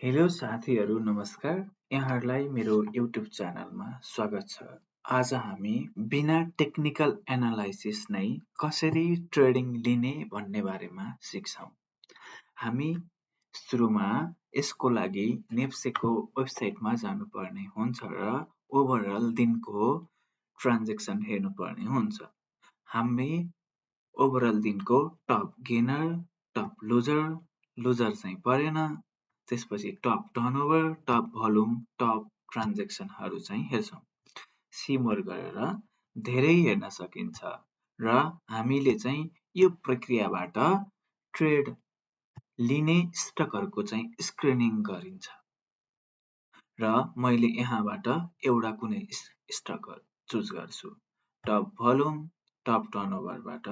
Hello साथीहरू नमस्कार। यहाँहरूलाई मेरो युट्युब च्यानलमा स्वागत छ। आज हामी बिना टेक्निकल एनालाइसिस नै कसरी ट्रेडिङ लिने भन्ने बारेमा सिक्छौं। हामी सुरुमा यसको लागि नेप्सेको वेबसाइटमा जानुपर्ने हुन्छ र ओभरअल दिनको ट्रान्ज्याक्सन हेर्नुपर्ने हुन्छ। हामी ओभरअल दिनको टप गेनर, टप लुजर चाहिँ परेन, त्यसपछि top turnover, top volume, top ट्रान्ज्याक्सनहरू चाहिँ हेर्छौं। सिमोर गरेर धेरै हेर्न सकिन्छ र हामीले चाहिँ यो प्रक्रियाबाट ट्रेड लिने स्टकहरूको चाहिँ स्क्रिनिङ गरिन्छ र मैले यहाँबाट एउटा कुनै स्टक चुज गर्छु। टप भोल्युम, टप टर्नओभरबाट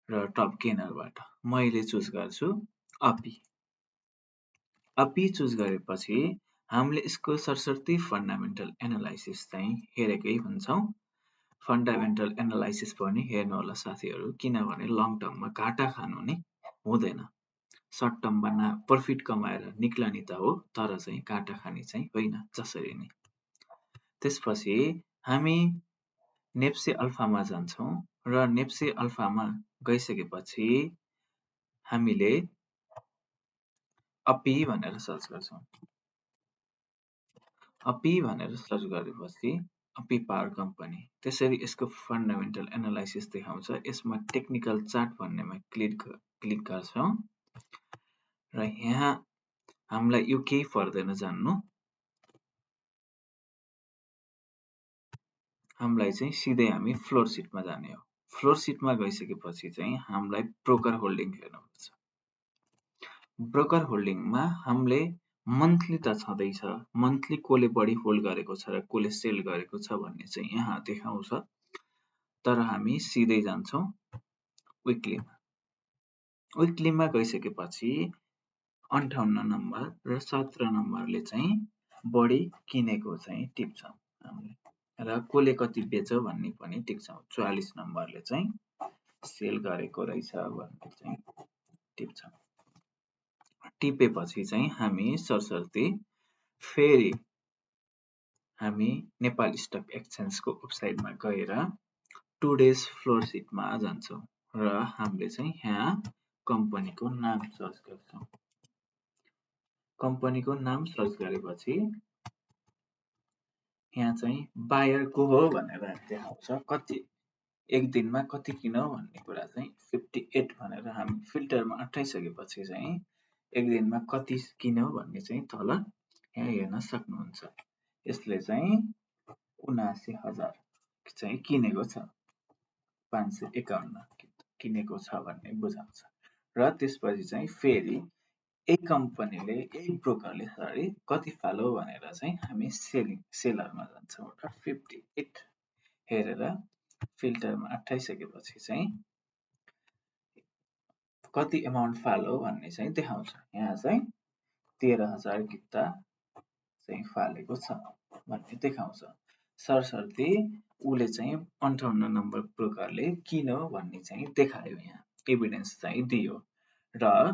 र टप गेनरबाट मैले चुज गर्छु अपी चुज गरेपछि हामीले यसको सरसर्ती फन्डामेन्टल एनालाइसिस चाहिँ हेरेकै हुन्छौं। फन्डामेन्टल एनालाइसिस पनि हेर्नु होला साथीहरू, किनभने लङ टर्ममा घाटा खानु नै हुँदैन। सर्ट टर्ममा प्रफिट कमाएर निक्लने त हो, तर चाहिँ घाटा खाने चाहिँ होइन जसरी नै। त्यसपछि हामी नेप्से अल्फामा जान्छौं र नेप्से अल्फामा गइसकेपछि हामीले अपी भनेर सर्च गर्छौं। अपी भनेर सर्च गरेपछि अपी पावर कम्पनी, त्यसरी यसको फन्डामेन्टल एनालाइसिस देखाउँछ। यसमा टेक्निकल चार्ट भन्नेमा क्लिक गर्छौं र यहाँ हामीलाई यो केही पर्दैन जान्नु। हामीलाई चाहिँ सिधै हामी फ्लोर सिटमा जाने हो। फ्लोर सिटमा गइसकेपछि चाहिँ हामीलाई ब्रोकर होल्डिङ हेर्नुपर्छ। ब्रोकर होल्डिङमा हामीले मन्थली त छँदैछ, मन्थली कोले बढी होल्ड गरेको छ र कोले सेल गरेको छ भन्ने चाहिँ यहाँ देखाउँछ। तर हामी सिधै जान्छौं विकलीमा। विकलीमा गइसकेपछि 58 नम्बर र 17 नम्बरले चाहिँ बढी किनेको चाहिँ टिप्छौं हामीले र कोले कति बेच्यो भन्ने पनि टिप्छौं। 44 नम्बरले चाहिँ सेल गरेको रहेछ भन्ने चाहिँ टिप्छौं। टिपेपछि चाहिँ हामी सरसर्ती फेरि हामी नेपाल स्टक एक्सचेन्जको वेबसाइटमा गएर 2 डेज फ्लोर सिटमा जान्छौं र हामीले चाहिँ यहाँ कम्पनीको नाम सर्च गर्छौं। कम्पनीको नाम सर्च गरेपछि यहाँ चाहिँ बायर को हो भनेर देखाउँछ। कति एक दिनमा कति किन्यो भन्ने कुरा चाहिँ 58 भनेर हामी फिल्टरमा अठाइसकेपछि चाहिँ एक दिनमा कति किन्यो भन्ने चाहिँ तल यहाँ हेर्न सक्नुहुन्छ। यसले चाहिँ ७९,००० चाहिँ किनेको छ, 551 किनेको छ भन्ने बुझाउँछ। र त्यसपछि चाहिँ फेरि एक कम्पनीले एक ब्रोकरले कति फाल्यो भनेर चाहिँ हामी सेलरमा जान्छौँ र 58 हेरेर फिल्टरमा अठाइसकेपछि चाहिँ कति अमाउन्ट फाल्यो भन्ने चाहिँ देखाउँछ। यहाँ चाहिँ 13,000 किता चाहिँ फालेको छ भन्ने देखाउँछ। सरसर्ती उले चाहिँ 58 नम्बर ब्रोकरले किन्यो भन्ने चाहिँ देखायो। यहाँ एभिडेन्स चाहिँ दियो र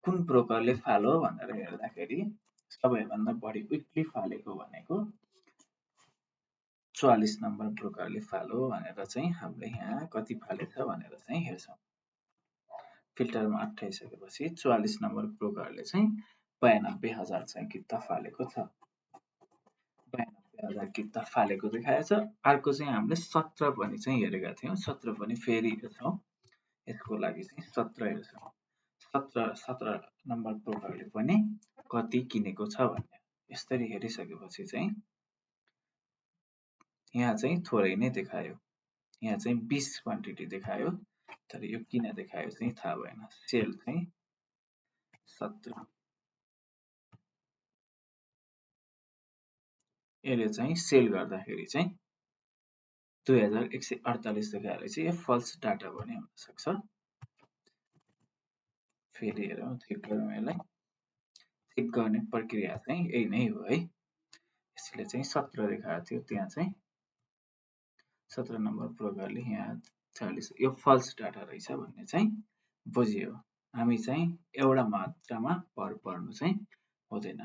कुन ब्रोकरले फाल्यो भनेर हेर्दाखेरि सबैभन्दा बढी विकली फालेको भनेको 44 नम्बर ब्रोकरले फाल्यो भनेर चाहिँ हामीले यहाँ कति फालेछ भनेर चाहिँ हेर्छौं। फिल्टरमा अठाइसकेपछि 44 नम्बर ब्रोकरले चाहिँ 92,000 चाहिँ किता फालेको छ। 92,000 किता फालेको देखाएको छ। अर्को चाहिँ हामीले 17 पनि चाहिँ हेरेका थियौं। 17 पनि फेरि हेर्छौं। यसको लागि चाहिँ 17 हेर्छौं। 17 नम्बर ब्रोकरले पनि कति किनेको छ भन्ने यसरी हेरिसकेपछि चाहिँ यहाँ चाहिँ थोरै नै देखायो। यहाँ चाहिँ 20 क्वान्टिटी देखायो, तर यो किन देखायो चाहिँ थाहा भएन। सेल चाहिँ 17, यसले चाहिँ सेल गर्दाखेरि चाहिँ 2148 देखाएर चाहिँ यो फल्स डाटा पनि हुन सक्छ। फेरि हेरौँ, चेक गरौँ यसलाई। चेक गर्ने प्रक्रिया चाहिँ यही नै हो है। यसले चाहिँ 17 देखाएको थियो, त्यहाँ चाहिँ 17 नम्बर ब्रोकरले यहाँ 40, यो फल्स डाटा रहेछ भन्ने चाहिँ बुझियो। हामी चाहिँ एउटा मात्रामा पर्नु चाहिँ हुँदैन।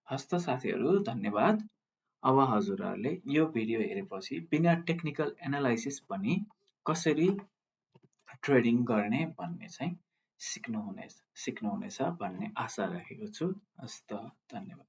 हस्त साथीहरू, धन्यवाद। अब हजुरहरूले यो भिडियो हेरेपछि बिना टेक्निकल एनालाइसिस पनि कसरी ट्रेडिङ गर्ने भन्ने चाहिँ सिक्नुहुनेछ भन्ने आशा राखेको छु। हस्त, धन्यवाद।